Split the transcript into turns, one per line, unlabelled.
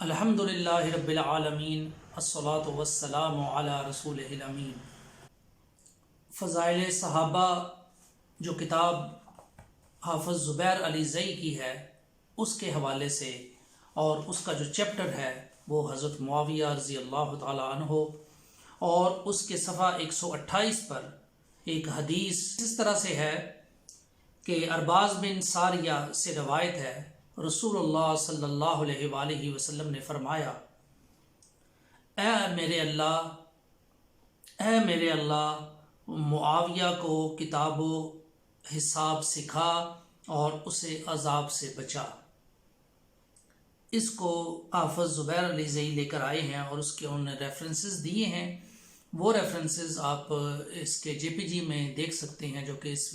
अल्हम्दुलिल्लाहि रब्बिल आलमीन अस्सलातु वस्सलामु अला रसूलिहिल अमीन। फ़ज़ाइल सहाबा जो किताब हाफ़िज़ ज़ुबैर अली ज़ई की है उसके हवाले से, और उसका जो चैप्टर है वो हज़रत मुआविया रज़ी अल्लाह तआला अन्हो, और उसके सफ़ा 128 पर एक हदीस इस तरह से है कि अरबाज़ बिन सारिया से रवायत है, रसूलुल्लाह सल्लल्लाहु अलैहि वसल्लम ने फरमाया, ए मेरे अल्लाह मुआविया को किताबो हिसाब सिखा और उसे अजाब से बचा। इसको हाफ़िज़ ज़ुबैर अली ज़ई लेकर आए हैं और उसके उन्होंने रेफरेंसेस दिए हैं। वो रेफरेंसेस आप इसके JPG में देख सकते हैं, जो कि इस